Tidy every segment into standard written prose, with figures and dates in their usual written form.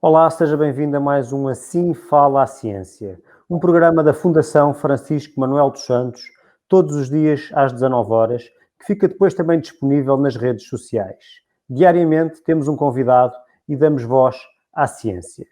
Olá, seja bem-vindo a mais um Assim Fala a Ciência, um programa da Fundação Francisco Manuel dos Santos, todos os dias às 19 horas, que fica depois também disponível nas redes sociais. Diariamente temos um convidado e damos voz à ciência.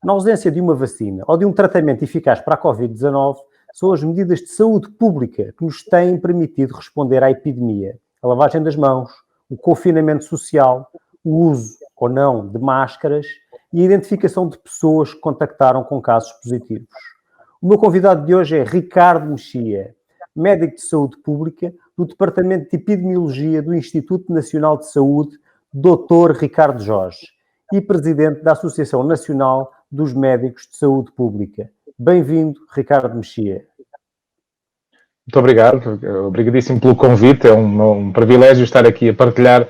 Na ausência de uma vacina ou de um tratamento eficaz para a Covid-19, são as medidas de saúde pública que nos têm permitido responder à epidemia. A lavagem das mãos, o confinamento social, o uso ou não de máscaras e a identificação de pessoas que contactaram com casos positivos. O meu convidado de hoje é Ricardo Mexia, médico de saúde pública do Departamento de Epidemiologia do Instituto Nacional de Saúde, Dr. Ricardo Jorge, e presidente da Associação Nacional dos Médicos de Saúde Pública. Bem-vindo, Ricardo Mexia. Muito obrigado, obrigadíssimo pelo convite, é um privilégio estar aqui a partilhar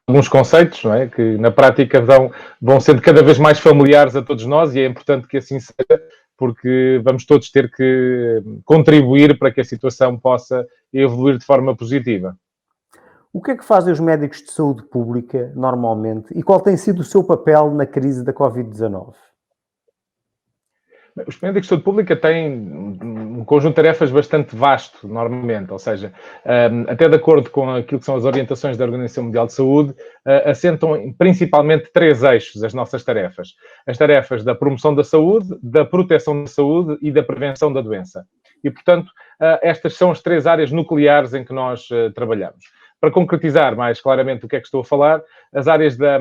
alguns conceitos, não é? Que na prática vão sendo cada vez mais familiares a todos nós e é importante que assim seja, porque vamos todos ter que contribuir para que a situação possa evoluir de forma positiva. O que é que fazem os médicos de saúde pública normalmente e qual tem sido o seu papel na crise da Covid-19? Os médicos de saúde pública têm um conjunto de tarefas bastante vasto, normalmente, ou seja, até de acordo com aquilo que são as orientações da Organização Mundial de Saúde, assentam principalmente três eixos as nossas tarefas. As tarefas da promoção da saúde, da proteção da saúde e da prevenção da doença. E, portanto, estas são as três áreas nucleares em que nós trabalhamos. Para concretizar mais claramente o que é que estou a falar, as áreas da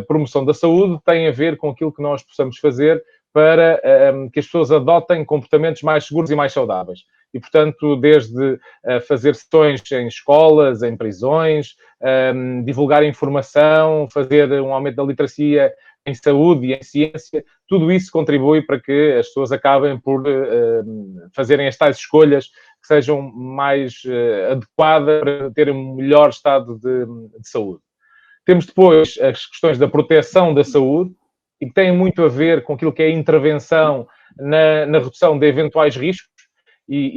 promoção da saúde têm a ver com aquilo que nós possamos fazer para que as pessoas adotem comportamentos mais seguros e mais saudáveis. E, portanto, desde fazer sessões em escolas, em prisões, divulgar informação, fazer um aumento da literacia em saúde e em ciência, tudo isso contribui para que as pessoas acabem por fazerem as tais escolhas que sejam mais adequadas para terem um melhor estado de saúde. Temos depois as questões da proteção da saúde, e que têm muito a ver com aquilo que é a intervenção na redução de eventuais riscos,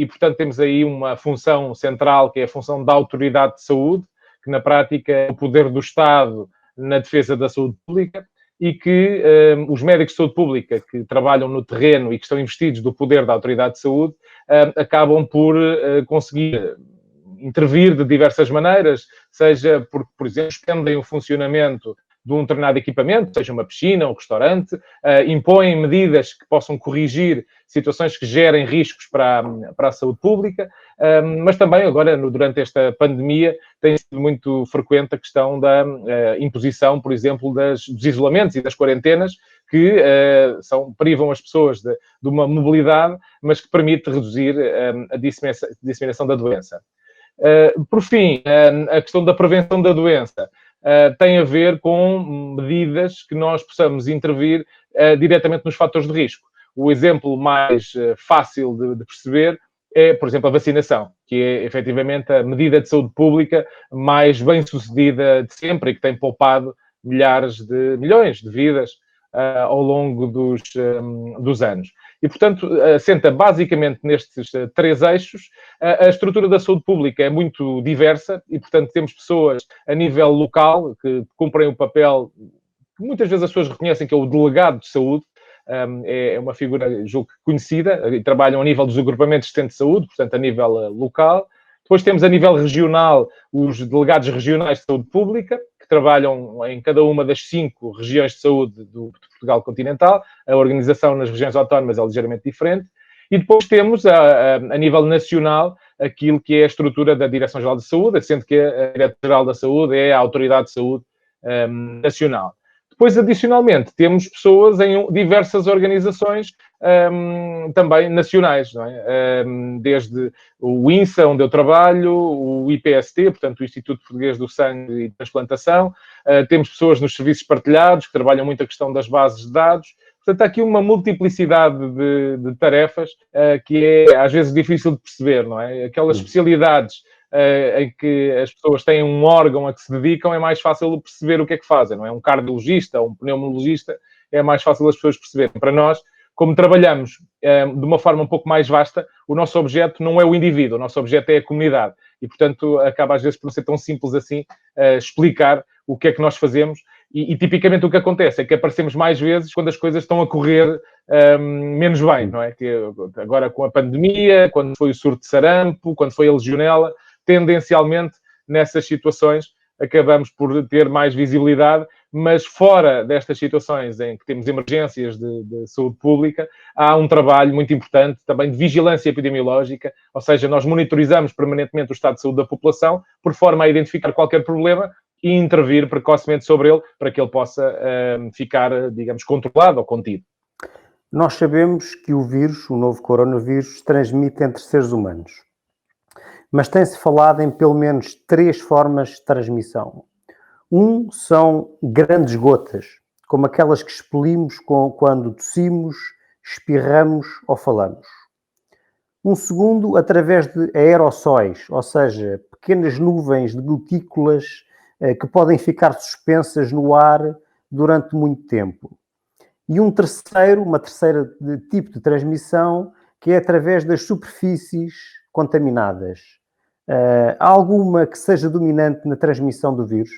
portanto, temos aí uma função central, que é a função da autoridade de saúde, que na prática é o poder do Estado na defesa da saúde pública, e que os médicos de saúde pública que trabalham no terreno e que estão investidos do poder da autoridade de saúde, acabam por conseguir intervir de diversas maneiras, seja porque, por exemplo, suspendem o funcionamento de um determinado equipamento, seja uma piscina, um restaurante, impõem medidas que possam corrigir situações que gerem riscos para a saúde pública, mas também agora, durante esta pandemia, tem sido muito frequente a questão da imposição, por exemplo, dos isolamentos e das quarentenas, que privam as pessoas de uma mobilidade, mas que permite reduzir a disseminação da doença. Por fim, a questão da prevenção da doença tem a ver com medidas que nós possamos intervir diretamente nos fatores de risco. O exemplo mais fácil de perceber é, por exemplo, a vacinação, que é efetivamente a medida de saúde pública mais bem-sucedida de sempre e que tem poupado milhões de vidas ao longo dos anos. E, portanto, assenta basicamente nestes três eixos. A estrutura da saúde pública é muito diversa e, portanto, temos pessoas a nível local que cumprem o papel que muitas vezes as pessoas reconhecem que é o delegado de saúde. É uma figura, julgo, conhecida, e trabalham a nível dos agrupamentos de assistentes de saúde, portanto, a nível local. Depois temos a nível regional os delegados regionais de saúde pública, que trabalham em cada uma das 5 regiões de saúde de Portugal continental. A organização nas regiões autónomas é ligeiramente diferente. E depois temos, a nível nacional, aquilo que é a estrutura da Direção-Geral de Saúde, sendo que a Direção-Geral da Saúde é a Autoridade de Saúde nacional. Depois, adicionalmente, temos pessoas em diversas organizações também nacionais, não é? Desde o INSA, onde eu trabalho, o IPST, portanto, o Instituto Português do Sangue e Transplantação. Temos pessoas nos serviços partilhados, que trabalham muito a questão das bases de dados. Portanto, há aqui uma multiplicidade de tarefas que é, às vezes, difícil de perceber, não é? Aquelas especialidades em que as pessoas têm um órgão a que se dedicam, é mais fácil perceber o que é que fazem, não é? Um cardiologista, um pneumologista, é mais fácil as pessoas perceberem. Para nós, como trabalhamos de uma forma um pouco mais vasta, o nosso objeto não é o indivíduo, o nosso objeto é a comunidade. E, portanto, acaba às vezes por não ser tão simples assim explicar o que é que nós fazemos. E tipicamente o que acontece é que aparecemos mais vezes quando as coisas estão a correr menos bem, não é? Que agora com a pandemia, quando foi o surto de sarampo, quando foi a legionela, tendencialmente nessas situações acabamos por ter mais visibilidade, mas fora destas situações em que temos emergências de saúde pública, há um trabalho muito importante também de vigilância epidemiológica, ou seja, nós monitorizamos permanentemente o estado de saúde da população, por forma a identificar qualquer problema e intervir precocemente sobre ele para que ele possa ficar, digamos, controlado ou contido. Nós sabemos que o vírus, o novo coronavírus, se transmite entre seres humanos. Mas tem-se falado em pelo menos 3 formas de transmissão. São grandes gotas, como aquelas que expelimos quando tossimos, espirramos ou falamos. Segundo, através de aerossóis, ou seja, pequenas nuvens de gotículas que podem ficar suspensas no ar durante muito tempo. E uma terceira tipo de transmissão, que é através das superfícies contaminadas. Há alguma que seja dominante na transmissão do vírus?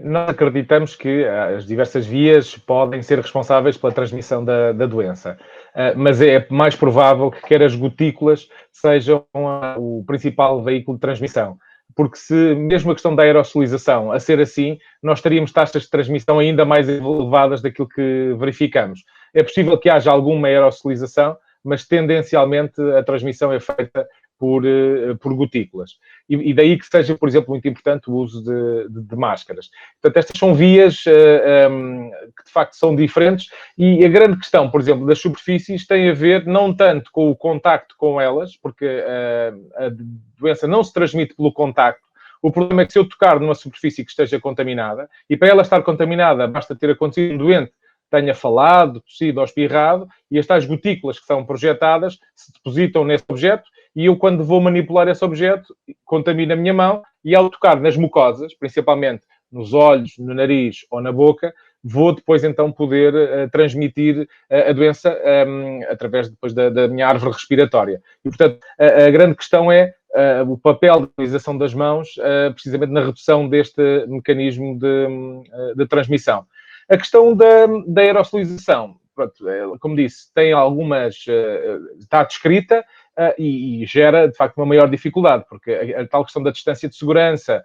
Nós acreditamos que as diversas vias podem ser responsáveis pela transmissão da doença, mas é mais provável que quer as gotículas sejam o principal veículo de transmissão. Porque se mesmo a questão da aerossolização a ser assim, nós teríamos taxas de transmissão ainda mais elevadas daquilo que verificamos. É possível que haja alguma aerossolização, mas tendencialmente a transmissão é feita por gotículas. E daí que seja, por exemplo, muito importante o uso de máscaras. Portanto, estas são vias que de facto são diferentes e a grande questão, por exemplo, das superfícies tem a ver não tanto com o contacto com elas, porque a doença não se transmite pelo contacto. O problema é que se eu tocar numa superfície que esteja contaminada, e para ela estar contaminada basta ter acontecido um doente tenha falado, tossido ou espirrado, e as tais gotículas que são projetadas se depositam nesse objeto, e eu, quando vou manipular esse objeto, contamino a minha mão, e ao tocar nas mucosas, principalmente nos olhos, no nariz ou na boca, vou depois então poder transmitir a doença através depois da minha árvore respiratória. E, portanto, a grande questão é o papel da utilização das mãos, precisamente na redução deste mecanismo de transmissão. A questão da aerossolização, pronto, como disse, tem algumas... está descrita e gera, de facto, uma maior dificuldade, porque a tal questão da distância de segurança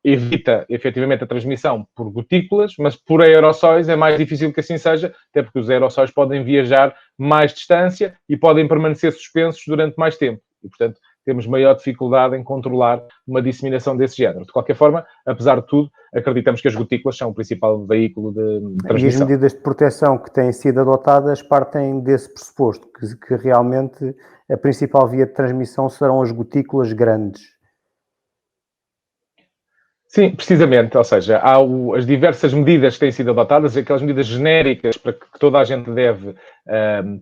evita, efetivamente, a transmissão por gotículas, mas por aerossóis é mais difícil que assim seja, até porque os aerossóis podem viajar mais distância e podem permanecer suspensos durante mais tempo. E, portanto, temos maior dificuldade em controlar uma disseminação desse género. De qualquer forma, apesar de tudo, acreditamos que as gotículas são o principal veículo de transmissão. E as medidas de proteção que têm sido adotadas partem desse pressuposto, que realmente a principal via de transmissão serão as gotículas grandes. Sim, precisamente, ou seja, há as diversas medidas que têm sido adotadas, aquelas medidas genéricas para que toda a gente deve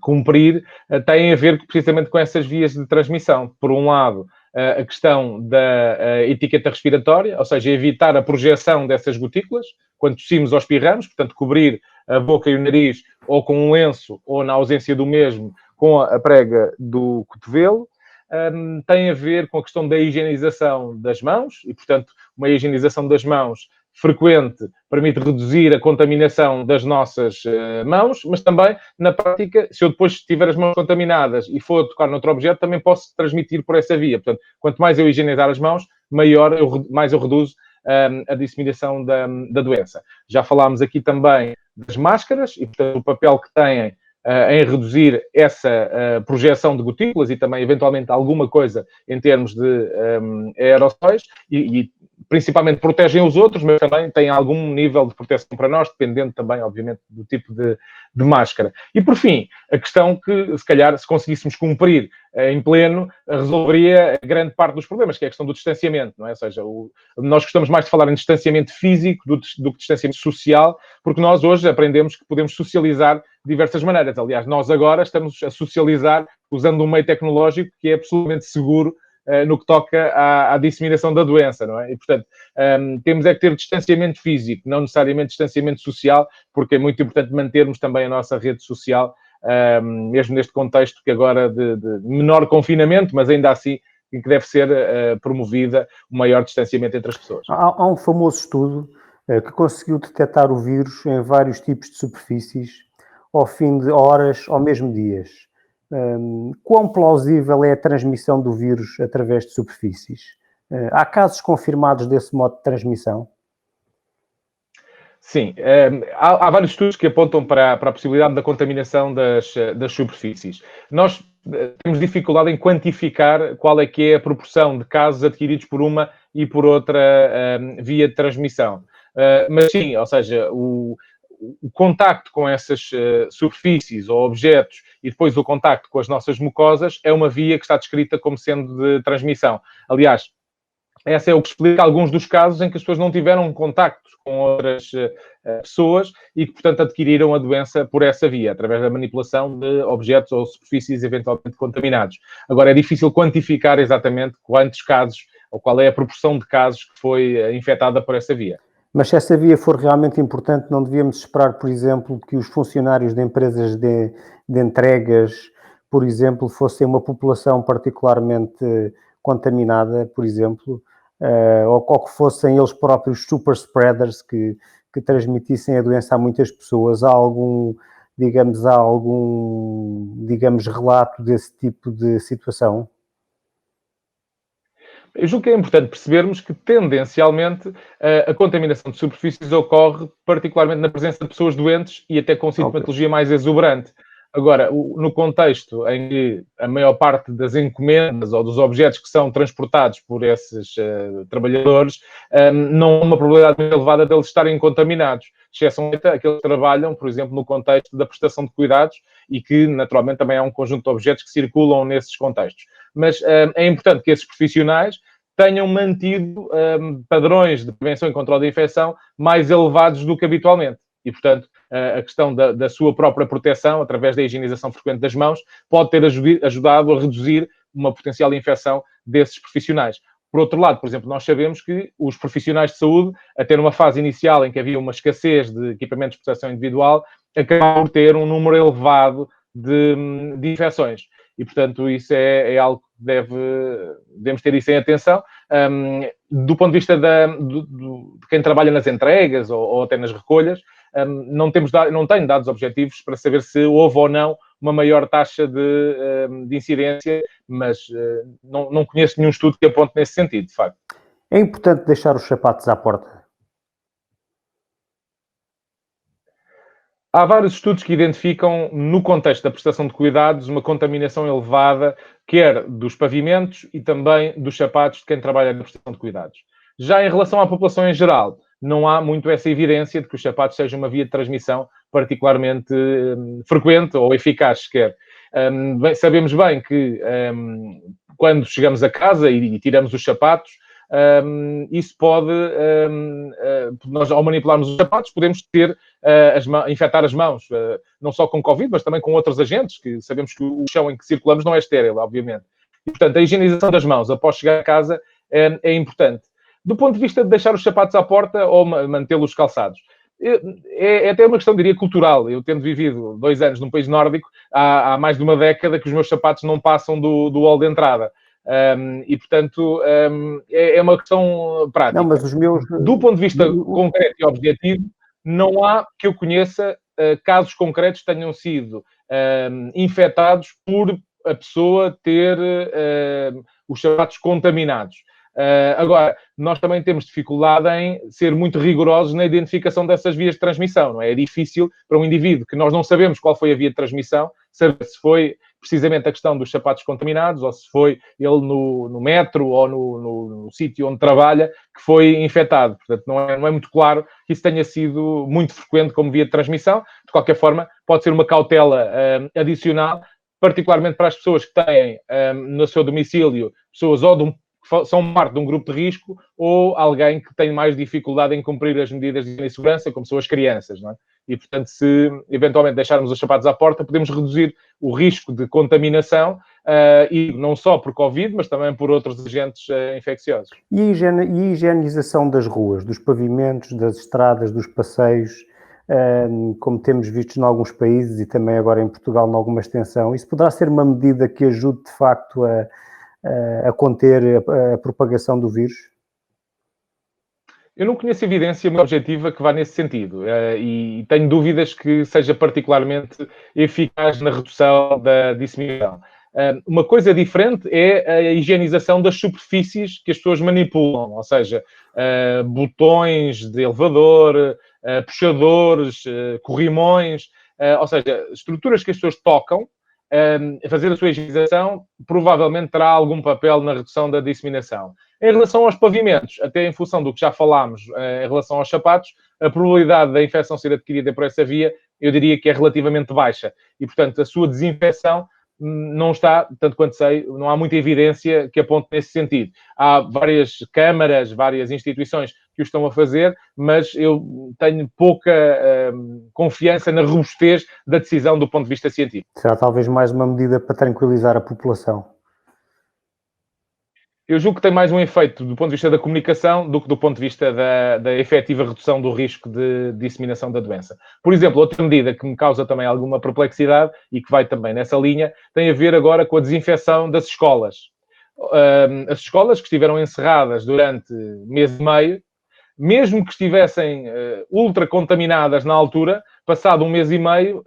cumprir, têm a ver precisamente com essas vias de transmissão. Por um lado, a questão da etiqueta respiratória, ou seja, evitar a projeção dessas gotículas, quando tossimos ou espirramos, portanto, cobrir a boca e o nariz ou com um lenço, ou na ausência do mesmo, com a prega do cotovelo. Tem a ver com a questão da higienização das mãos e, portanto, uma higienização das mãos frequente permite reduzir a contaminação das nossas mãos, mas também, na prática, se eu depois tiver as mãos contaminadas e for tocar noutro objeto, também posso transmitir por essa via. Portanto, quanto mais eu higienizar as mãos, mais eu reduzo a disseminação da doença. Já falámos aqui também das máscaras e, portanto, o papel que têm em reduzir essa projeção de gotículas e também, eventualmente, alguma coisa em termos de aerossóis e principalmente protegem os outros, mas também têm algum nível de proteção para nós, dependendo também, obviamente, do tipo de máscara. E, por fim, a questão que, se calhar, se conseguíssemos cumprir em pleno, resolveria grande parte dos problemas, que é a questão do distanciamento, não é? Ou seja, nós gostamos mais de falar em distanciamento físico do que distanciamento social, porque nós hoje aprendemos que podemos socializar de diversas maneiras. Aliás, nós agora estamos a socializar usando um meio tecnológico que é absolutamente seguro no que toca à disseminação da doença, não é? E, portanto, temos é que ter distanciamento físico, não necessariamente distanciamento social, porque é muito importante mantermos também a nossa rede social, mesmo neste contexto que agora de menor confinamento, mas ainda assim e que deve ser promovida o maior distanciamento entre as pessoas. Há um famoso estudo que conseguiu detectar o vírus em vários tipos de superfícies ao fim de horas ou mesmo dias. Quão plausível é a transmissão do vírus através de superfícies? Há casos confirmados desse modo de transmissão? Sim, há vários estudos que apontam para a possibilidade da contaminação das superfícies. Nós temos dificuldade em quantificar qual é que é a proporção de casos adquiridos por uma e por outra via de transmissão. Mas sim, ou seja, o contacto com essas superfícies ou objetos e depois o contacto com as nossas mucosas é uma via que está descrita como sendo de transmissão. Aliás, essa é o que explica alguns dos casos em que as pessoas não tiveram contacto com outras pessoas e que, portanto, adquiriram a doença por essa via, através da manipulação de objetos ou superfícies eventualmente contaminados. Agora, é difícil quantificar exatamente quantos casos ou qual é a proporção de casos que foi infectada por essa via. Mas se essa via for realmente importante, não devíamos esperar, por exemplo, que os funcionários de empresas de entregas, por exemplo, fossem uma população particularmente contaminada, por exemplo, ou que fossem eles próprios super spreaders que transmitissem a doença a muitas pessoas. Há algum, digamos, relato desse tipo de situação? Eu julgo que é importante percebermos que, tendencialmente, a contaminação de superfícies ocorre particularmente na presença de pessoas doentes e até com sintomatologia mais exuberante. Agora, no contexto em que a maior parte das encomendas ou dos objetos que são transportados por esses trabalhadores, não há uma probabilidade muito elevada deles estarem contaminados. Exceção aqueles que trabalham, por exemplo, no contexto da prestação de cuidados e que, naturalmente, também há um conjunto de objetos que circulam nesses contextos. Mas é importante que esses profissionais tenham mantido padrões de prevenção e controle da infecção mais elevados do que habitualmente. E, portanto, a questão da sua própria proteção, através da higienização frequente das mãos, pode ter ajudado a reduzir uma potencial infecção desses profissionais. Por outro lado, por exemplo, nós sabemos que os profissionais de saúde, até numa fase inicial em que havia uma escassez de equipamentos de proteção individual, acabaram por ter um número elevado de infecções. E, portanto, isso é algo que devemos ter isso em atenção. Do ponto de vista de quem trabalha nas entregas ou até nas recolhas, não tenho dados objetivos para saber se houve ou não uma maior taxa de incidência, mas não conheço nenhum estudo que aponte nesse sentido, de facto. É importante deixar os sapatos à porta? Há vários estudos que identificam, no contexto da prestação de cuidados, uma contaminação elevada, quer dos pavimentos e também dos sapatos de quem trabalha na prestação de cuidados. Já em relação à população em geral, não há muito essa evidência de que os sapatos sejam uma via de transmissão particularmente frequente ou eficaz sequer. Sabemos bem que quando chegamos a casa e tiramos os sapatos, isso pode, nós ao manipularmos os sapatos, podemos ter infectar as mãos, não só com Covid, mas também com outros agentes, que sabemos que o chão em que circulamos não é estéril, obviamente. E, portanto, a higienização das mãos após chegar a casa é importante. Do ponto de vista de deixar os sapatos à porta ou mantê-los calçados, é até uma questão, diria, cultural. Eu, tendo vivido 2 anos num país nórdico, há mais de uma década que os meus sapatos não passam do hall de entrada. E, portanto, é uma questão prática. Não, mas os meus... Do ponto de vista concreto e objetivo, não há que eu conheça casos concretos que tenham sido infectados por a pessoa ter os sapatos contaminados. Agora, nós também temos dificuldade em ser muito rigorosos na identificação dessas vias de transmissão, não é? É difícil para um indivíduo que nós não sabemos qual foi a via de transmissão, saber se foi precisamente a questão dos sapatos contaminados ou se foi ele no metro ou no sítio onde trabalha que foi infectado. Portanto, não é muito claro que isso tenha sido muito frequente como via de transmissão. De qualquer forma, pode ser uma cautela adicional, particularmente para as pessoas que têm no seu domicílio pessoas ou são parte de um grupo de risco ou alguém que tem mais dificuldade em cumprir as medidas de segurança, como são as crianças, não é? E, portanto, se eventualmente deixarmos os sapatos à porta, podemos reduzir o risco de contaminação, e não só por Covid, mas também por outros agentes infecciosos. E a higienização das ruas, dos pavimentos, das estradas, dos passeios, como temos visto em alguns países e também agora em Portugal, em alguma extensão, isso poderá ser uma medida que ajude, de facto, a conter a propagação do vírus? Eu não conheço evidência muito objetiva que vá nesse sentido e tenho dúvidas que seja particularmente eficaz na redução da disseminação. Uma coisa diferente é a higienização das superfícies que as pessoas manipulam, ou seja, botões de elevador, puxadores, corrimões, ou seja, estruturas que as pessoas tocam. Fazer a sua higienização provavelmente terá algum papel na redução da disseminação. Em relação aos pavimentos, até em função do que já falámos em relação aos sapatos, a probabilidade da infecção ser adquirida por essa via, eu diria que é relativamente baixa. E, portanto, a sua desinfecção não está, tanto quanto sei, não há muita evidência que aponte nesse sentido. Há várias câmaras, várias instituições que o estão a fazer, mas eu tenho pouca confiança na robustez da decisão do ponto de vista científico. Será talvez mais uma medida para tranquilizar a população? Eu julgo que tem mais um efeito do ponto de vista da comunicação do que do ponto de vista da efetiva redução do risco de disseminação da doença. Por exemplo, outra medida que me causa também alguma perplexidade e que vai também nessa linha, tem a ver agora com a desinfecção das escolas. As escolas que estiveram encerradas durante mês e meio, mesmo que estivessem ultra contaminadas na altura, passado um mês e meio,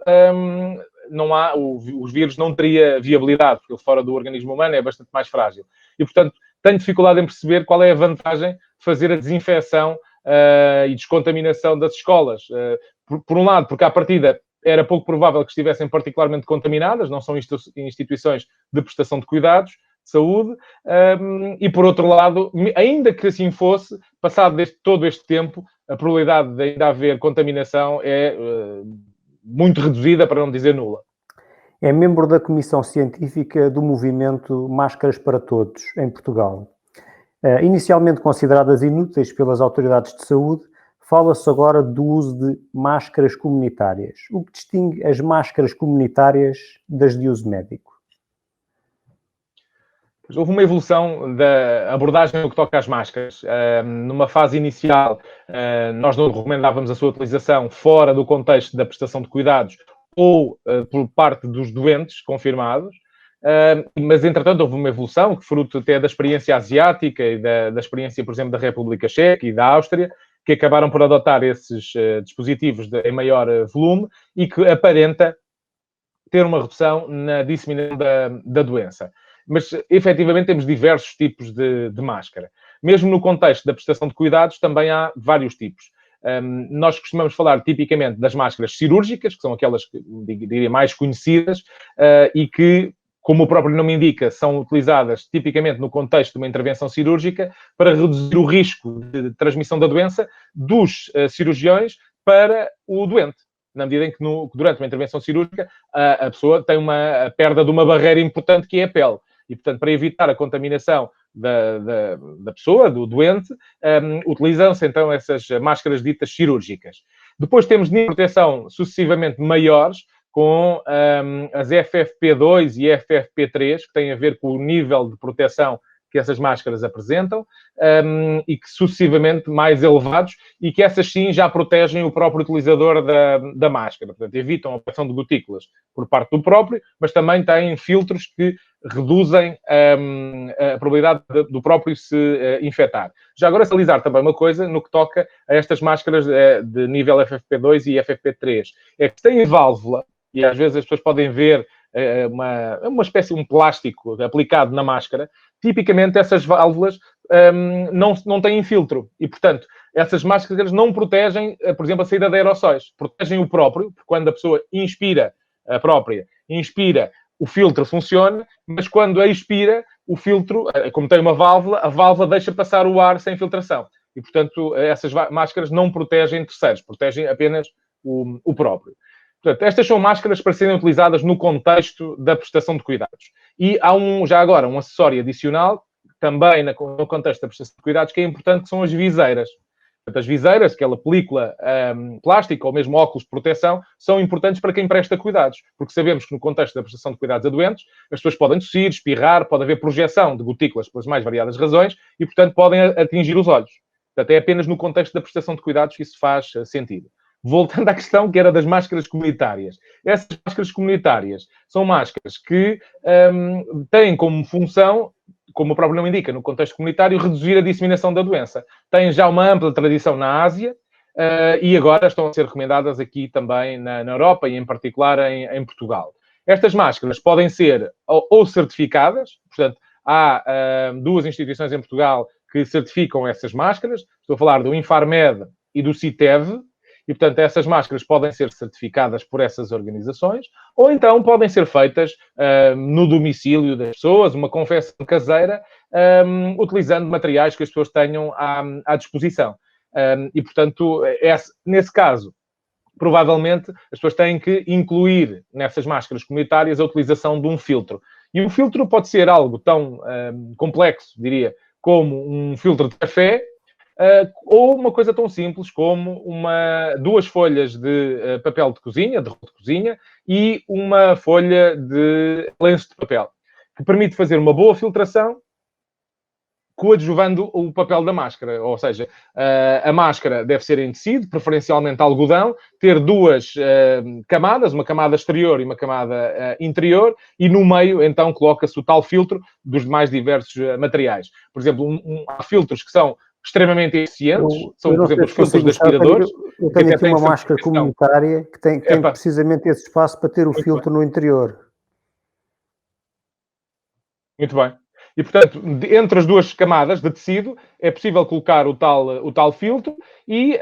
não há, os vírus não teria viabilidade, porque ele fora do organismo humano é bastante mais frágil. E, portanto, tenho dificuldade em perceber qual é a vantagem de fazer a desinfecção e descontaminação das escolas. Por um lado, porque à partida era pouco provável que estivessem particularmente contaminadas, não são instituições de prestação de cuidados, de saúde, e por outro lado, ainda que assim fosse, passado todo este tempo, a probabilidade de ainda haver contaminação é muito reduzida, para não dizer nula. É membro da Comissão Científica do movimento Máscaras para Todos, em Portugal. Inicialmente consideradas inúteis pelas autoridades de saúde, fala-se agora do uso de máscaras comunitárias. O que distingue as máscaras comunitárias das de uso médico? Houve uma evolução da abordagem no que toca às máscaras. Numa fase inicial, nós não recomendávamos a sua utilização fora do contexto da prestação de cuidados ou por parte dos doentes confirmados, mas entretanto houve uma evolução, que fruto até da experiência asiática e da experiência, por exemplo, da República Checa e da Áustria, que acabaram por adotar esses dispositivos em maior volume e que aparenta ter uma redução na disseminação da doença. Mas, efetivamente, temos diversos tipos de máscara. Mesmo no contexto da prestação de cuidados, também há vários tipos. Nós costumamos falar tipicamente das máscaras cirúrgicas, que são aquelas que diria mais conhecidas e que, como o próprio nome indica, são utilizadas tipicamente no contexto de uma intervenção cirúrgica para reduzir o risco de transmissão da doença dos cirurgiões para o doente. Na medida em que durante uma intervenção cirúrgica a pessoa tem a perda de uma barreira importante que é a pele. E, portanto, para evitar a contaminação da pessoa, do doente, utilizam-se então essas máscaras ditas cirúrgicas. Depois temos níveis de proteção sucessivamente maiores, com as FFP2 e FFP3, que têm a ver com o nível de proteção que essas máscaras apresentam e que sucessivamente mais elevados e que essas sim já protegem o próprio utilizador da máscara. Portanto, evitam a aparição de gotículas por parte do próprio, mas também têm filtros que reduzem a probabilidade do próprio se infectar. Já agora, salizar também uma coisa no que toca a estas máscaras de nível FFP2 e FFP3. É que têm válvula, e às vezes as pessoas podem ver uma espécie de um plástico aplicado na máscara. Tipicamente essas válvulas não têm filtro e, portanto, essas máscaras não protegem, por exemplo, a saída de aerossóis. Protegem o próprio, porque quando a pessoa inspira, a própria inspira, o filtro funciona, mas quando a expira, o filtro, como tem uma válvula, a válvula deixa passar o ar sem filtração. E, portanto, essas máscaras não protegem terceiros, protegem apenas o próprio. Portanto, estas são máscaras para serem utilizadas no contexto da prestação de cuidados. E há já agora um acessório adicional, também no contexto da prestação de cuidados, que é importante, que são as viseiras. Portanto, as viseiras, aquela película plástica ou mesmo óculos de proteção, são importantes para quem presta cuidados. Porque sabemos que no contexto da prestação de cuidados a doentes, as pessoas podem tossir, espirrar, pode haver projeção de gotículas pelas mais variadas razões e, portanto, podem atingir os olhos. Portanto, é apenas no contexto da prestação de cuidados que isso faz sentido. Voltando à questão que era das máscaras comunitárias. Essas máscaras comunitárias são máscaras que têm como função como o próprio nome indica, no contexto comunitário, reduzir a disseminação da doença. Tem já uma ampla tradição na Ásia e agora estão a ser recomendadas aqui também na Europa e, em particular, em Portugal. Estas máscaras podem ser ou certificadas, portanto, há duas instituições em Portugal que certificam essas máscaras. Estou a falar do Infarmed e do CITEV. E, portanto, essas máscaras podem ser certificadas por essas organizações ou então podem ser feitas no domicílio das pessoas, uma confecção caseira, utilizando materiais que as pessoas tenham à disposição. E, portanto, nesse caso, provavelmente as pessoas têm que incluir nessas máscaras comunitárias a utilização de um filtro. E um filtro pode ser algo tão complexo, diria, como um filtro de café, ou uma coisa tão simples como duas folhas de papel de cozinha, de rolo de cozinha, e uma folha de lenço de papel, que permite fazer uma boa filtração, coadjuvando o papel da máscara. Ou seja, a máscara deve ser em tecido, preferencialmente algodão, ter duas camadas, uma camada exterior e uma camada interior, e no meio, então, coloca-se o tal filtro dos mais diversos materiais. Por exemplo, há filtros que são extremamente eficientes, são, por exemplo, os filtros de aspiradores. Eu tenho aqui uma máscara comunitária que tem precisamente esse espaço para ter o filtro no interior. Muito bem. E, portanto, entre as duas camadas de tecido, é possível colocar o tal filtro e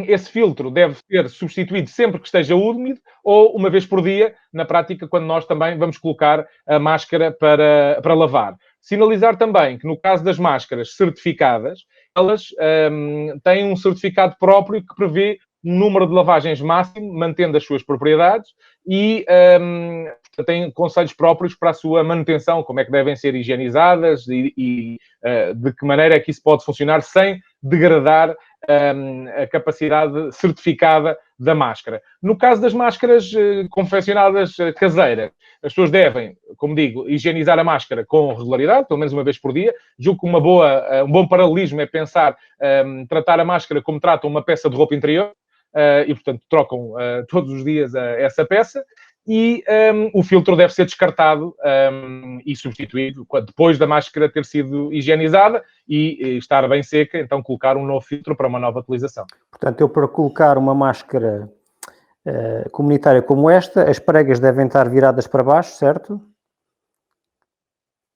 esse filtro deve ser substituído sempre que esteja úmido ou uma vez por dia, na prática, quando nós também vamos colocar a máscara para lavar. Sinalizar também que, no caso das máscaras certificadas, elas têm um certificado próprio que prevê um número de lavagens máximo, mantendo as suas propriedades, e têm conselhos próprios para a sua manutenção, como é que devem ser higienizadas e de que maneira é que isso pode funcionar sem degradar a capacidade certificada da máscara. No caso das máscaras confeccionadas caseiras, as pessoas devem, como digo, higienizar a máscara com regularidade, pelo menos uma vez por dia. Julgo que um bom paralelismo é pensar tratar a máscara como tratam uma peça de roupa interior, e, portanto, trocam todos os dias essa peça, e o filtro deve ser descartado e substituído depois da máscara ter sido higienizada e estar bem seca, então colocar um novo filtro para uma nova utilização. Portanto, eu para colocar uma máscara comunitária como esta, as pregas devem estar viradas para baixo, certo?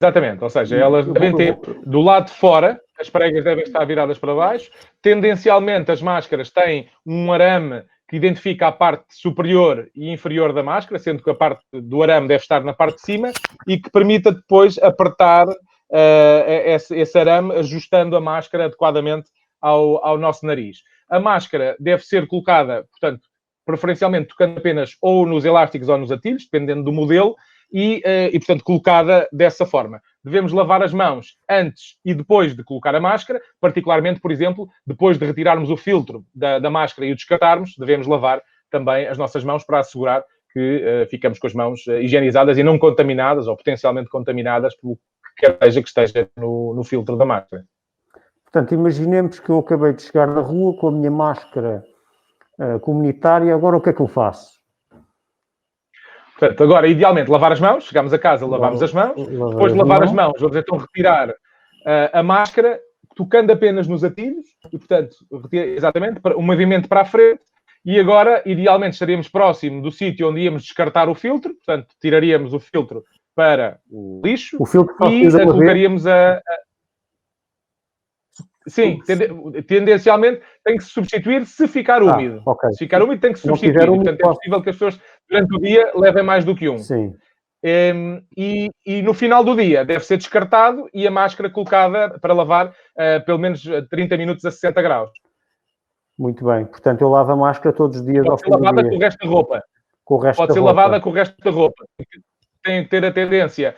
Exatamente, ou seja, elas devem ter do lado de fora, as pregas devem estar viradas para baixo. Tendencialmente, as máscaras têm um arame que identifica a parte superior e inferior da máscara, sendo que a parte do arame deve estar na parte de cima e que permita depois apertar esse arame, ajustando a máscara adequadamente ao nosso nariz. A máscara deve ser colocada, portanto, preferencialmente tocando apenas ou nos elásticos ou nos atilhos, dependendo do modelo, e, portanto, colocada dessa forma. Devemos lavar as mãos antes e depois de colocar a máscara, particularmente, por exemplo, depois de retirarmos o filtro da máscara e o descartarmos, devemos lavar também as nossas mãos para assegurar que ficamos com as mãos higienizadas e não contaminadas ou potencialmente contaminadas pelo que quer seja que esteja no filtro da máscara. Portanto, imaginemos que eu acabei de chegar na rua com a minha máscara comunitária, agora o que é que eu faço? Portanto, agora, idealmente, lavar as mãos. Chegamos a casa, lavamos as mãos. Depois de lavar as mãos, vamos então retirar a máscara, tocando apenas nos atilhos. E, portanto, exatamente, um movimento para a frente. E agora, idealmente, estaríamos próximo do sítio onde íamos descartar o filtro. Portanto, tiraríamos o filtro para o lixo. O filtro e colocaríamos Sim, tendencialmente tem que se substituir se ficar úmido. Okay. Se ficar úmido, tem que se substituir. Portanto, é possível que as pessoas, durante o dia, levem mais do que um. Sim. E no final do dia deve ser descartado e a máscara colocada para lavar pelo menos 30 minutos a 60 graus. Muito bem. Portanto, eu lavo a máscara todos os dias ao fim do dia. Pode ser lavada com o resto da roupa. Pode ser lavada com o resto da roupa. Tem que ter a tendência,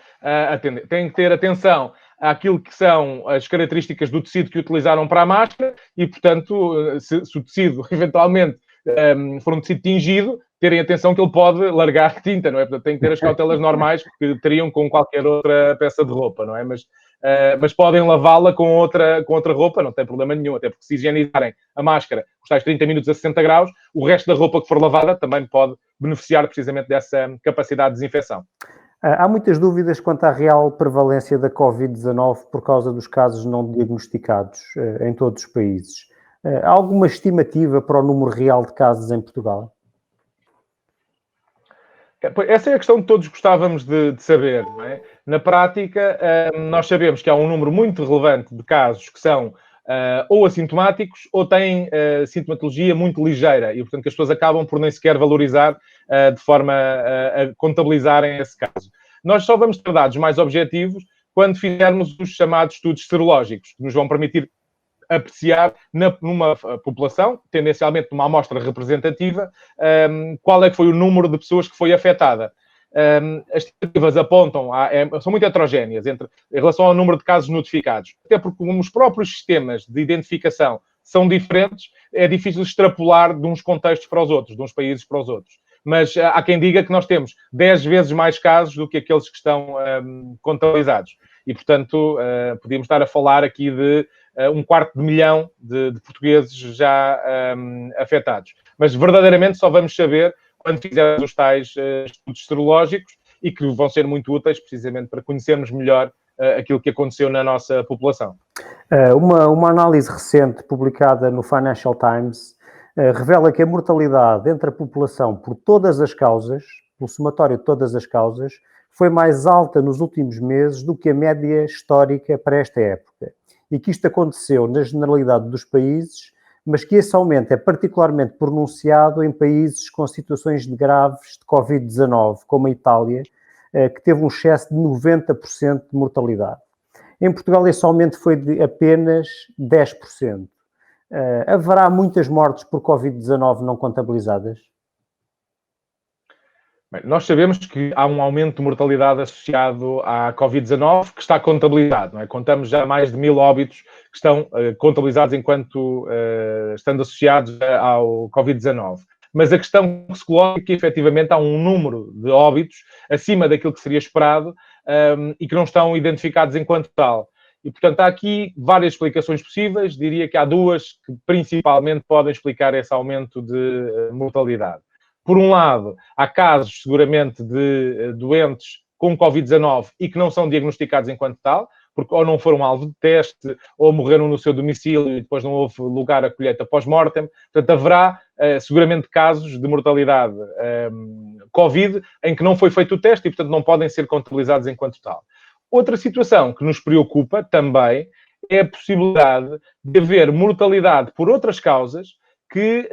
tem que ter atenção àquilo que são as características do tecido que utilizaram para a máscara e, portanto, se o tecido eventualmente for um tecido tingido, terem atenção que ele pode largar tinta, não é? Portanto, tem que ter as cautelas normais que teriam com qualquer outra peça de roupa, não é? Mas podem lavá-la com outra roupa, não tem problema nenhum, até porque se higienizarem a máscara os tais 30 minutos a 60 graus, o resto da roupa que for lavada também pode beneficiar precisamente dessa capacidade de desinfecção. Há muitas dúvidas quanto à real prevalência da Covid-19 por causa dos casos não diagnosticados em todos os países. Há alguma estimativa para o número real de casos em Portugal? Essa é a questão que todos gostávamos de saber, não é? Na prática, nós sabemos que há um número muito relevante de casos que são ou assintomáticos ou têm sintomatologia muito ligeira e, portanto, que as pessoas acabam por nem sequer valorizar de forma a contabilizarem esse caso. Nós só vamos ter dados mais objetivos quando fizermos os chamados estudos serológicos, que nos vão permitir apreciar numa população, tendencialmente numa amostra representativa, qual é que foi o número de pessoas que foi afetada. As estimativas apontam, são muito heterogéneas em relação ao número de casos notificados. Até porque como os próprios sistemas de identificação são diferentes, é difícil extrapolar de uns contextos para os outros, de uns países para os outros. Mas há quem diga que nós temos 10 vezes mais casos do que aqueles que estão contabilizados. E, portanto, podíamos estar a falar aqui de 250 000 de portugueses já afetados. Mas, verdadeiramente, só vamos saber quando fizermos os tais estudos serológicos e que vão ser muito úteis, precisamente, para conhecermos melhor aquilo que aconteceu na nossa população. Uma análise recente publicada no Financial Times revela que a mortalidade entre a população por todas as causas, pelo somatório de todas as causas, foi mais alta nos últimos meses do que a média histórica para esta época. E que isto aconteceu na generalidade dos países, mas que esse aumento é particularmente pronunciado em países com situações graves de Covid-19, como a Itália, que teve um excesso de 90% de mortalidade. Em Portugal esse aumento foi de apenas 10%. Haverá muitas mortes por Covid-19 não contabilizadas? Bem, nós sabemos que há um aumento de mortalidade associado à Covid-19 que está contabilizado. Não é? Contamos já mais de 1000 óbitos que estão contabilizados enquanto estando associados ao Covid-19. Mas a questão que se coloca é que, efetivamente, há um número de óbitos acima daquilo que seria esperado e que não estão identificados enquanto tal. E, portanto, há aqui várias explicações possíveis. Diria que há duas que principalmente podem explicar esse aumento de mortalidade. Por um lado, há casos, seguramente, de doentes com Covid-19 e que não são diagnosticados enquanto tal, porque ou não foram alvo de teste, ou morreram no seu domicílio e depois não houve lugar à colheita pós-mortem. Portanto, haverá seguramente casos de mortalidade Covid em que não foi feito o teste e, portanto, não podem ser contabilizados enquanto tal. Outra situação que nos preocupa também é a possibilidade de haver mortalidade por outras causas que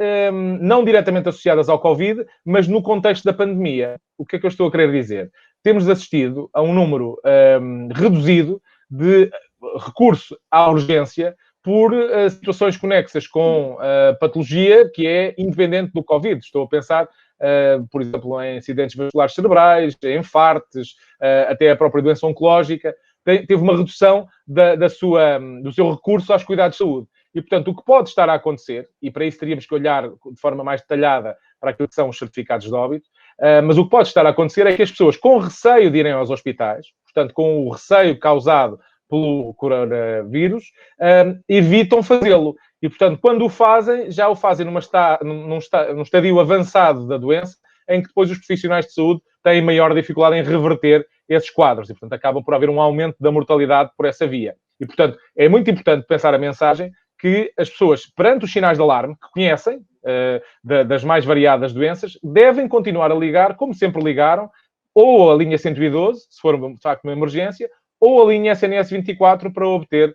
não diretamente associadas ao Covid, mas no contexto da pandemia. O que é que eu estou a querer dizer? Temos assistido a um número reduzido de recurso à urgência por situações conexas com patologia que é independente do Covid. Estou a pensar, por exemplo, em acidentes vasculares cerebrais, em infartos, até a própria doença oncológica. Teve uma redução do seu recurso aos cuidados de saúde. E, portanto, o que pode estar a acontecer, e para isso teríamos que olhar de forma mais detalhada para aquilo que são os certificados de óbito, mas o que pode estar a acontecer é que as pessoas, com receio de irem aos hospitais, portanto, com o receio causado pelo coronavírus, evitam fazê-lo. E, portanto, quando o fazem, já o fazem num estadio avançado da doença, em que depois os profissionais de saúde têm maior dificuldade em reverter esses quadros. E, portanto, acaba por haver um aumento da mortalidade por essa via. E, portanto, é muito importante pensar a mensagem que as pessoas, perante os sinais de alarme, que conhecem das mais variadas doenças, devem continuar a ligar, como sempre ligaram, ou a linha 112, se for de facto uma emergência, ou a linha SNS 24 para obter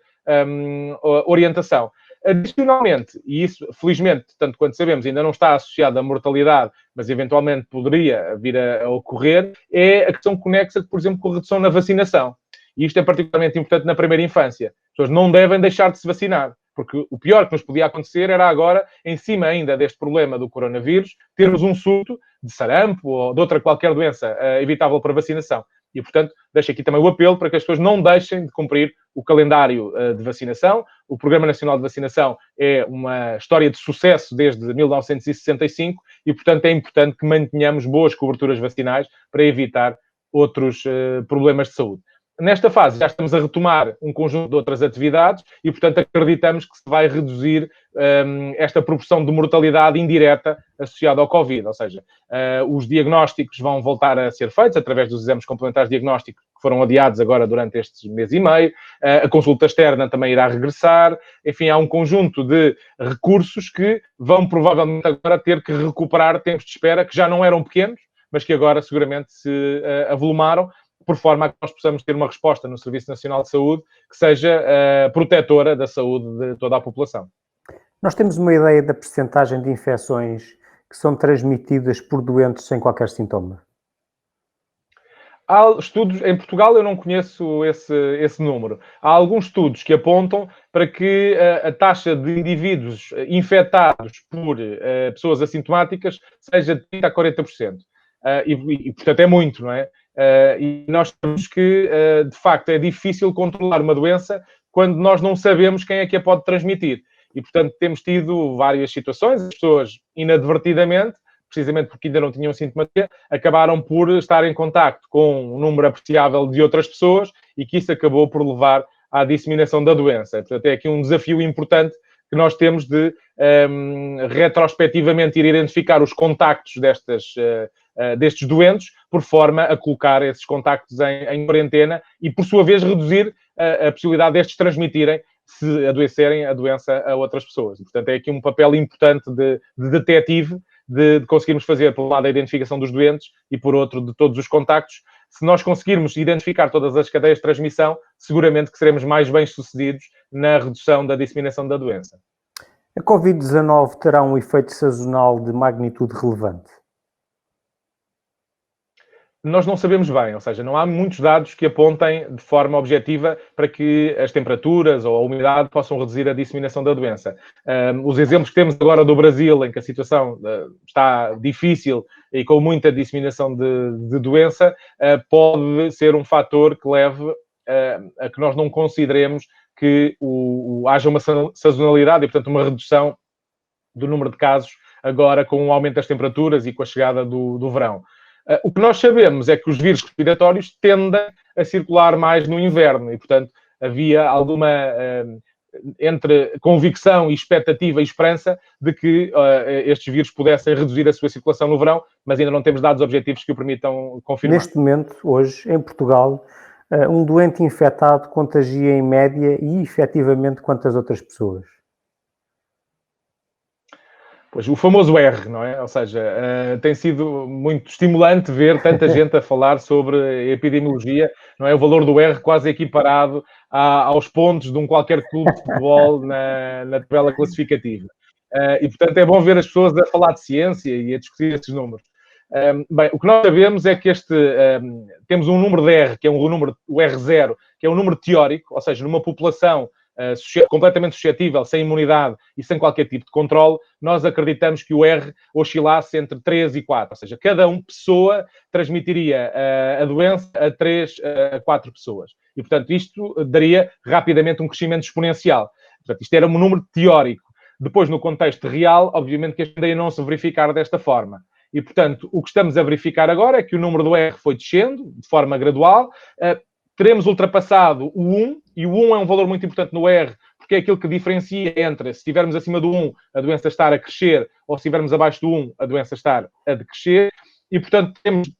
orientação. Adicionalmente, e isso, felizmente, tanto quanto sabemos, ainda não está associado à mortalidade, mas eventualmente poderia vir a ocorrer, é a questão conexa, por exemplo, com a redução na vacinação. E isto é particularmente importante na primeira infância. As pessoas não devem deixar de se vacinar, porque o pior que nos podia acontecer era agora, em cima ainda deste problema do coronavírus, termos um surto de sarampo ou de outra qualquer doença evitável para vacinação. E, portanto, deixo aqui também o apelo para que as pessoas não deixem de cumprir o calendário de vacinação. O Programa Nacional de Vacinação é uma história de sucesso desde 1965 e, portanto, é importante que mantenhamos boas coberturas vacinais para evitar outros problemas de saúde. nesta fase já estamos a retomar um conjunto de outras atividades e, portanto, acreditamos que se vai reduzir esta proporção de mortalidade indireta associada ao Covid. Ou seja, os diagnósticos vão voltar a ser feitos através dos exames complementares diagnósticos que foram adiados agora durante estes mês e meio. A consulta externa também irá regressar. Enfim, há um conjunto de recursos que vão provavelmente agora ter que recuperar tempos de espera que já não eram pequenos, mas que agora seguramente se avolumaram, por forma a que nós possamos ter uma resposta no Serviço Nacional de Saúde que seja protetora da saúde de toda a população. Nós temos uma ideia da percentagem de infecções que são transmitidas por doentes sem qualquer sintoma? Há estudos, em Portugal eu não conheço esse número. Há alguns estudos que apontam para que a taxa de indivíduos infectados por pessoas assintomáticas seja de 30% a 40%. E, portanto, é muito, não é? E nós sabemos que, de facto, é difícil controlar uma doença quando nós não sabemos quem é que a pode transmitir. E, portanto, temos tido várias situações, as pessoas inadvertidamente, precisamente porque ainda não tinham sintomatologia, acabaram por estar em contacto com um número apreciável de outras pessoas e que isso acabou por levar à disseminação da doença. Portanto, é aqui um desafio importante que nós temos de retrospectivamente ir identificar os contactos destes doentes, por forma a colocar esses contactos em quarentena e, por sua vez, reduzir a possibilidade destes transmitirem, se adoecerem, a doença a outras pessoas. E, portanto, é aqui um papel importante de detetive, de conseguirmos fazer, por um lado, a identificação dos doentes e, por outro, de todos os contactos. Se nós conseguirmos identificar todas as cadeias de transmissão, seguramente que seremos mais bem-sucedidos na redução da disseminação da doença. A Covid-19 terá um efeito sazonal de magnitude relevante? Nós não sabemos bem, ou seja, não há muitos dados que apontem de forma objetiva para que as temperaturas ou a umidade possam reduzir a disseminação da doença. Os exemplos que temos agora do Brasil, em que a situação está difícil e com muita disseminação de doença, pode ser um fator que leve a que nós não consideremos que haja uma sazonalidade e, portanto, uma redução do número de casos agora com o aumento das temperaturas e com a chegada do verão. O que nós sabemos é que os vírus respiratórios tendem a circular mais no inverno e, portanto, havia alguma entre convicção e expectativa e esperança de que estes vírus pudessem reduzir a sua circulação no verão, mas ainda não temos dados objetivos que o permitam confirmar. Neste momento, hoje, em Portugal, um doente infectado contagia em média e efetivamente quantas outras pessoas? Pois, o famoso R, não é? Ou seja, tem sido muito estimulante ver tanta gente a falar sobre epidemiologia, não é? O valor do R quase equiparado aos pontos de um qualquer clube de futebol na tabela classificativa. E, portanto, é bom ver as pessoas a falar de ciência e a discutir estes números. Bem, o que nós sabemos é que temos um número de R, que é o R0, que é um número teórico, ou seja, numa população completamente suscetível, sem imunidade e sem qualquer tipo de controle, nós acreditamos que o R oscilasse entre 3 e 4. Ou seja, cada pessoa transmitiria a doença a 3 a 4 pessoas. E, portanto, isto daria rapidamente um crescimento exponencial. Portanto, isto era um número teórico. Depois, no contexto real, obviamente que isto ainda não se verificar desta forma. E, portanto, o que estamos a verificar agora é que o número do R foi descendo de forma gradual. Teremos ultrapassado o 1, e o 1 é um valor muito importante no R, porque é aquilo que diferencia entre, se estivermos acima do 1, a doença estar a crescer, ou se estivermos abaixo do 1, a doença estar a decrescer, e, portanto, temos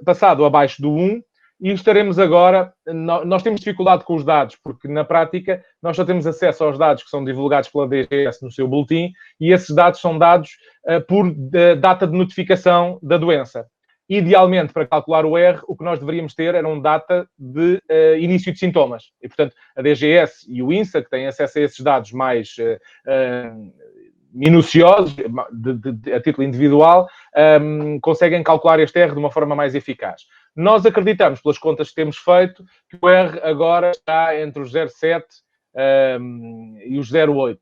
passado abaixo do 1, e estaremos agora... Nós temos dificuldade com os dados, porque, na prática, nós só temos acesso aos dados que são divulgados pela DGS no seu boletim, e esses dados são dados por data de notificação da doença. Idealmente, para calcular o R, o que nós deveríamos ter era uma data de início de sintomas. E, portanto, a DGS e o INSA, que têm acesso a esses dados mais minuciosos, a título individual, conseguem calcular este R de uma forma mais eficaz. Nós acreditamos, pelas contas que temos feito, que o R agora está entre os 0,7 e os 0,8.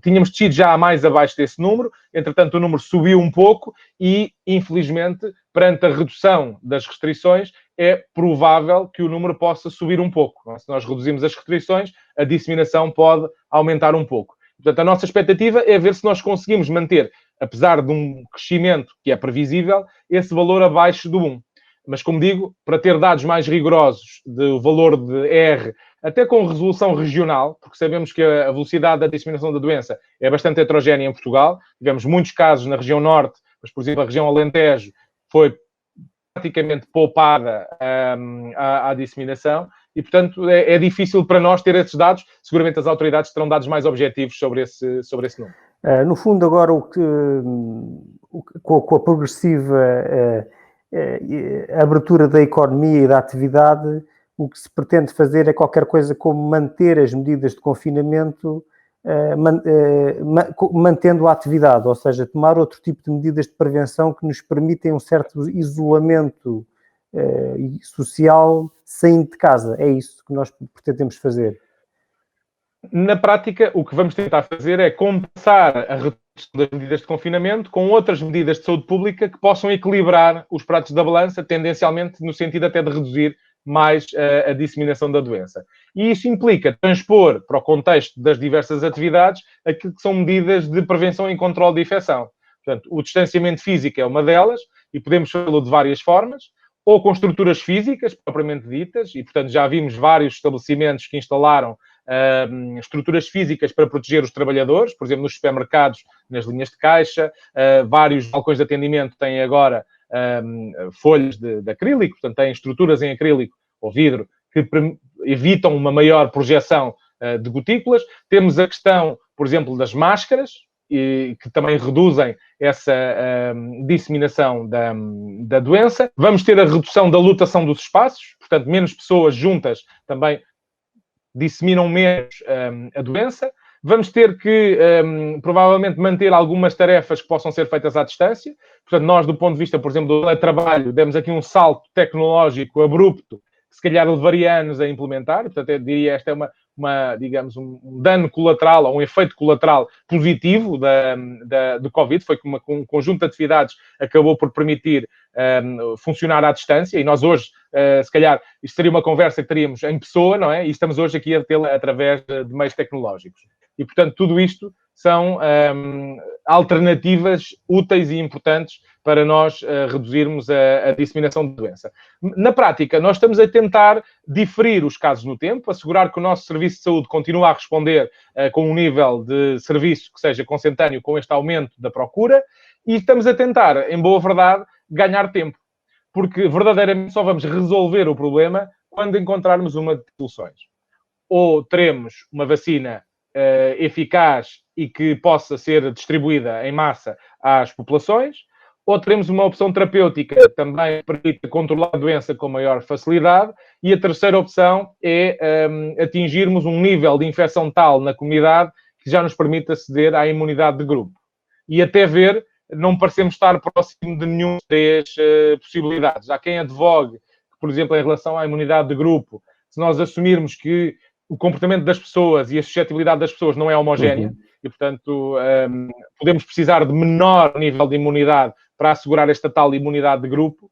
Tínhamos descido já mais abaixo desse número, entretanto o número subiu um pouco e, infelizmente, perante a redução das restrições, é provável que o número possa subir um pouco. Se nós reduzimos as restrições, a disseminação pode aumentar um pouco. Portanto, a nossa expectativa é ver se nós conseguimos manter, apesar de um crescimento que é previsível, esse valor abaixo do 1. Mas, como digo, para ter dados mais rigorosos do valor de R, até com resolução regional, porque sabemos que a velocidade da disseminação da doença é bastante heterogénea em Portugal. Tivemos muitos casos na região norte, mas, por exemplo, a região Alentejo foi praticamente poupada à disseminação e, portanto, é difícil para nós ter esses dados. Seguramente as autoridades terão dados mais objetivos sobre esse número. No fundo, agora, com a progressiva abertura da economia e da atividade, o que se pretende fazer é qualquer coisa como manter as medidas de confinamento, mantendo a atividade, ou seja, tomar outro tipo de medidas de prevenção que nos permitem um certo isolamento social saindo de casa. É isso que nós pretendemos fazer. Na prática, o que vamos tentar fazer é compensar a redução das medidas de confinamento com outras medidas de saúde pública que possam equilibrar os pratos da balança, tendencialmente no sentido até de reduzir mais a disseminação da doença. E isso implica transpor para o contexto das diversas atividades aquilo que são medidas de prevenção e controle de infecção. Portanto, o distanciamento físico é uma delas e podemos fazê-lo de várias formas, ou com estruturas físicas propriamente ditas, e portanto já vimos vários estabelecimentos que instalaram estruturas físicas para proteger os trabalhadores, por exemplo, nos supermercados, nas linhas de caixa, vários balcões de atendimento têm agora folhas de acrílico, portanto têm estruturas em acrílico ou vidro que evitam uma maior projeção de gotículas. Temos a questão, por exemplo, das máscaras, que também reduzem essa disseminação da doença. Vamos ter a redução da lotação dos espaços, portanto, menos pessoas juntas também disseminam menos a doença. Vamos ter que, provavelmente, manter algumas tarefas que possam ser feitas à distância. Portanto, nós, do ponto de vista, por exemplo, do teletrabalho, demos aqui um salto tecnológico abrupto, que se calhar levaria anos a implementar. Portanto, eu diria esta é digamos, um dano colateral, ou um efeito colateral positivo do Covid. Foi que um conjunto de atividades acabou por permitir funcionar à distância, e nós hoje, se calhar, isto seria uma conversa que teríamos em pessoa, não é? E estamos hoje aqui a tê-la através de meios tecnológicos. E, portanto, tudo isto são alternativas úteis e importantes para nós reduzirmos a disseminação da doença. Na prática, nós estamos a tentar diferir os casos no tempo, assegurar que o nosso serviço de saúde continua a responder com um nível de serviço que seja consentâneo com este aumento da procura, e estamos a tentar, em boa verdade, ganhar tempo. Porque verdadeiramente só vamos resolver o problema quando encontrarmos uma de soluções. Ou teremos uma vacina eficaz e que possa ser distribuída em massa às populações, ou teremos uma opção terapêutica que também permite controlar a doença com maior facilidade, e a terceira opção é atingirmos um nível de infecção tal na comunidade que já nos permite aceder à imunidade de grupo. E até ver, não parecemos estar próximo de nenhuma das possibilidades. Há quem advogue que, por exemplo, em relação à imunidade de grupo, se nós assumirmos que o comportamento das pessoas e a suscetibilidade das pessoas não é homogénea, e, portanto, podemos precisar de menor nível de imunidade para assegurar esta tal imunidade de grupo.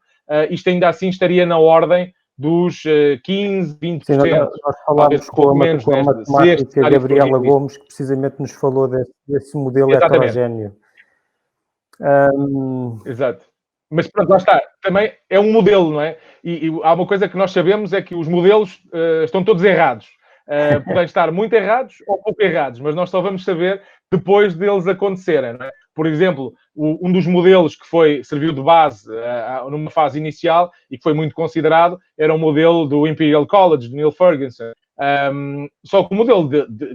Isto ainda assim estaria na ordem dos 15, 20%. Sim, nós falámos com a matemática Gabriela Gomes, que precisamente nos falou desse modelo heterogéneo. Exato. Mas pronto, lá está. Também é um modelo, não é? E há uma coisa que nós sabemos, é que os modelos estão todos errados. Podem estar muito errados ou pouco errados, mas nós só vamos saber depois deles acontecerem, não é? Por exemplo, um dos modelos que serviu de base numa fase inicial e que foi muito considerado era o modelo do Imperial College, de Neil Ferguson. Só que o modelo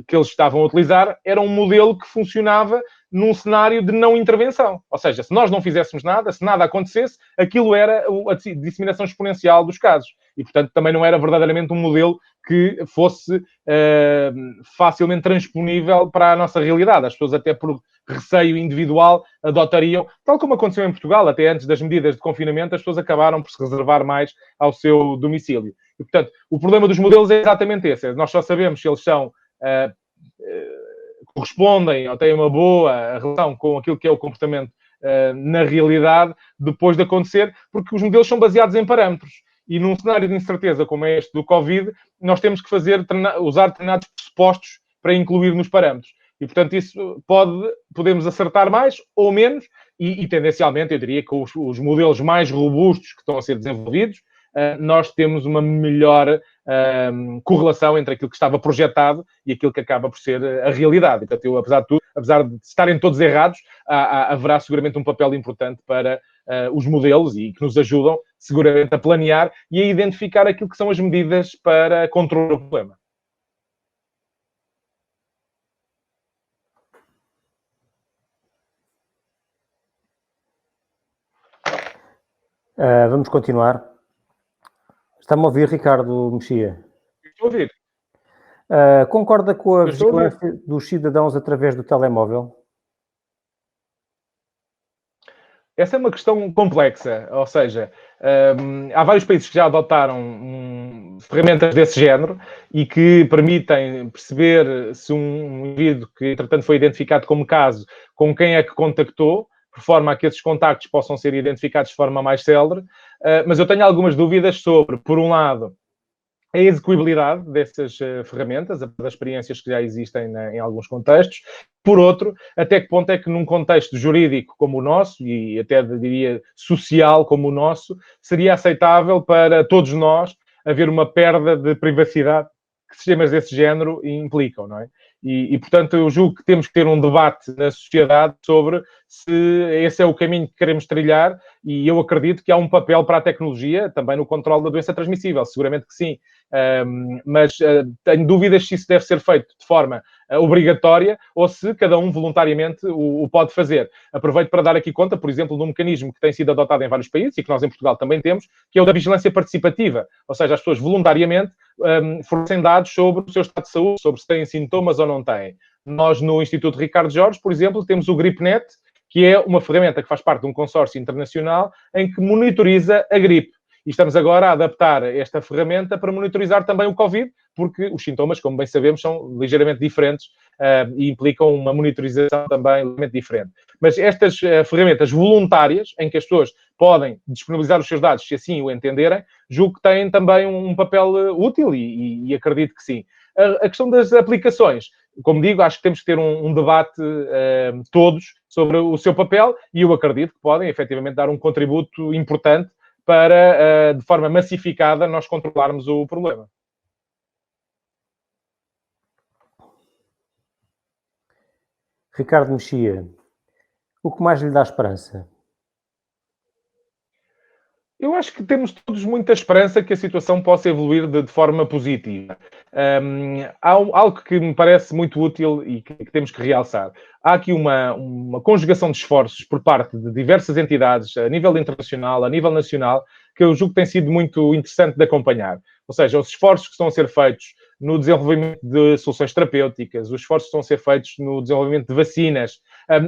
que eles estavam a utilizar era um modelo que funcionava num cenário de não intervenção. Ou seja, se nós não fizéssemos nada, se nada acontecesse, aquilo era a disseminação exponencial dos casos. E, portanto, também não era verdadeiramente um modelo que fosse facilmente transponível para a nossa realidade. As pessoas, até por receio individual, adotariam, tal como aconteceu em Portugal, até antes das medidas de confinamento, as pessoas acabaram por se reservar mais ao seu domicílio. E, portanto, o problema dos modelos é exatamente esse. Nós só sabemos se eles são... correspondem ou têm uma boa relação com aquilo que é o comportamento na realidade depois de acontecer, porque os modelos são baseados em parâmetros. E num cenário de incerteza como é este do Covid, nós temos que usar determinados pressupostos para incluir nos parâmetros. E, portanto, isso podemos acertar mais ou menos, e tendencialmente, eu diria que os modelos mais robustos que estão a ser desenvolvidos, nós temos uma melhor correlação entre aquilo que estava projetado e aquilo que acaba por ser a realidade. Portanto, eu, apesar de tudo, apesar de estarem todos errados, haverá seguramente um papel importante para os modelos e que nos ajudam seguramente a planear e a identificar aquilo que são as medidas para controlar o problema. Vamos continuar. Está-me a ouvir, Ricardo Mexia? Estou a ouvir. Concorda com a vigilância dos cidadãos através do telemóvel? Essa é uma questão complexa, ou seja, há vários países que já adotaram ferramentas desse género e que permitem perceber se um indivíduo que, entretanto, foi identificado como caso, com quem é que contactou, por forma a que esses contactos possam ser identificados de forma mais célere. Mas eu tenho algumas dúvidas sobre, por um lado, a execuibilidade dessas ferramentas, das experiências que já existem em alguns contextos. Por outro, até que ponto é que num contexto jurídico como o nosso, e até diria social como o nosso, seria aceitável para todos nós haver uma perda de privacidade que sistemas desse género implicam, não é? Portanto, eu julgo que temos que ter um debate na sociedade sobre se esse é o caminho que queremos trilhar, e eu acredito que há um papel para a tecnologia também no controle da doença transmissível, seguramente que sim. Mas tenho dúvidas se isso deve ser feito de forma obrigatória ou se cada um voluntariamente o pode fazer. Aproveito para dar aqui conta, por exemplo, de um mecanismo que tem sido adotado em vários países e que nós em Portugal também temos, que é o da vigilância participativa, ou seja, as pessoas voluntariamente fornecem dados sobre o seu estado de saúde, sobre se têm sintomas ou não têm. Nós, no Instituto Ricardo Jorge, por exemplo, temos o GripNet, que é uma ferramenta que faz parte de um consórcio internacional em que monitoriza a gripe. E estamos agora a adaptar esta ferramenta para monitorizar também o Covid, porque os sintomas, como bem sabemos, são ligeiramente diferentes e implicam uma monitorização também ligeiramente diferente. Mas estas ferramentas voluntárias, em que as pessoas podem disponibilizar os seus dados, se assim o entenderem, julgo que têm também um papel útil e acredito que sim. A questão das aplicações, como digo, acho que temos que ter um debate todos sobre o seu papel e eu acredito que podem efetivamente dar um contributo importante para, de forma massificada, nós controlarmos o problema. Ricardo Mexia, o que mais lhe dá esperança? Eu acho que temos todos muita esperança que a situação possa evoluir de forma positiva. Há algo que me parece muito útil e que temos que realçar. Há aqui uma conjugação de esforços por parte de diversas entidades, a nível internacional, a nível nacional, que eu julgo que tem sido muito interessante de acompanhar. Ou seja, os esforços que estão a ser feitos no desenvolvimento de soluções terapêuticas, os esforços que estão a ser feitos no desenvolvimento de vacinas,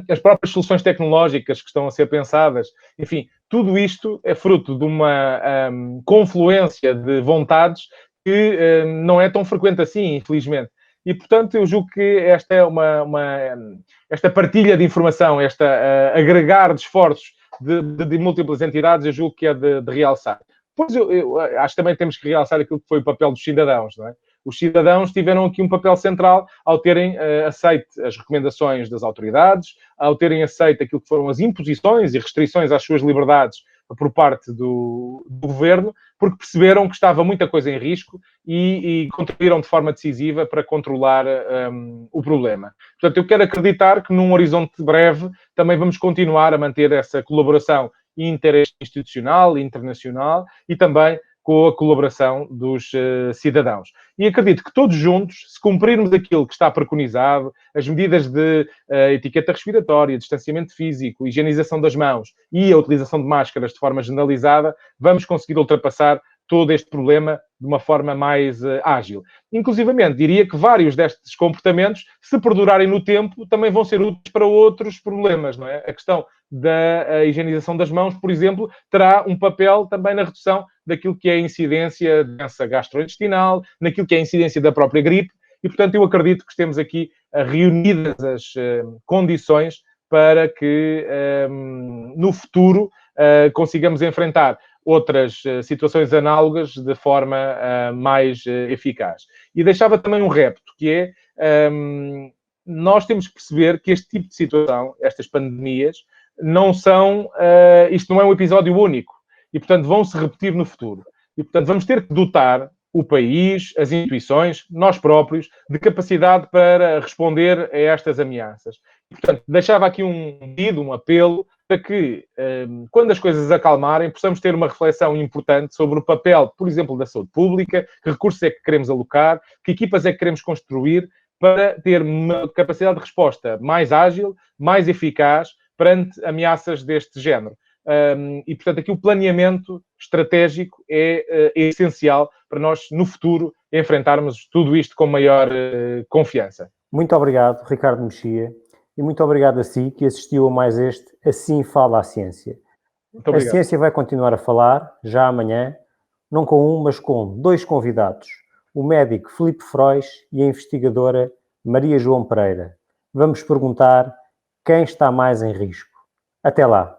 as próprias soluções tecnológicas que estão a ser pensadas, enfim, tudo isto é fruto de uma confluência de vontades que não é tão frequente assim, infelizmente. E, portanto, eu julgo que esta é esta partilha de informação, esta agregar de esforços de múltiplas entidades, eu julgo que é de realçar. Pois eu acho que também temos que realçar aquilo que foi o papel dos cidadãos, não é? Os cidadãos tiveram aqui um papel central ao terem aceito as recomendações das autoridades, ao terem aceito aquilo que foram as imposições e restrições às suas liberdades por parte do governo, porque perceberam que estava muita coisa em risco e contribuíram de forma decisiva para controlar o problema. Portanto, eu quero acreditar que num horizonte breve também vamos continuar a manter essa colaboração interinstitucional, internacional e também com a colaboração dos cidadãos. E acredito que todos juntos, se cumprirmos aquilo que está preconizado, as medidas de etiqueta respiratória, distanciamento físico, higienização das mãos e a utilização de máscaras de forma generalizada, vamos conseguir ultrapassar todo este problema de uma forma mais ágil. Inclusivamente, diria que vários destes comportamentos, se perdurarem no tempo, também vão ser úteis para outros problemas, não é? A questão da higienização das mãos, por exemplo, terá um papel também na redução daquilo que é a incidência de doença gastrointestinal, naquilo que é a incidência da própria gripe, e, portanto, eu acredito que estamos aqui reunidas as condições para que, no futuro, consigamos enfrentar outras situações análogas de forma mais eficaz. E deixava também um repto, que é nós temos que perceber que este tipo de situação, estas pandemias, não são, isto não é um episódio único e, portanto, vão se repetir no futuro. E, portanto, vamos ter que dotar o país, as instituições, nós próprios, de capacidade para responder a estas ameaças. Portanto, deixava aqui um pedido, um apelo, para que, quando as coisas acalmarem, possamos ter uma reflexão importante sobre o papel, por exemplo, da saúde pública, que recursos é que queremos alocar, que equipas é que queremos construir, para ter uma capacidade de resposta mais ágil, mais eficaz, perante ameaças deste género. E, portanto, aqui o planeamento estratégico é essencial para nós, no futuro, enfrentarmos tudo isto com maior confiança. Muito obrigado, Ricardo Mexia, e muito obrigado a si que assistiu a mais este Assim Fala a Ciência. Muito A obrigado. ciência vai continuar a falar, já amanhã, não com um, mas com 2 convidados, o médico Filipe Frois e a investigadora Maria João Pereira. Vamos perguntar quem está mais em risco. Até lá!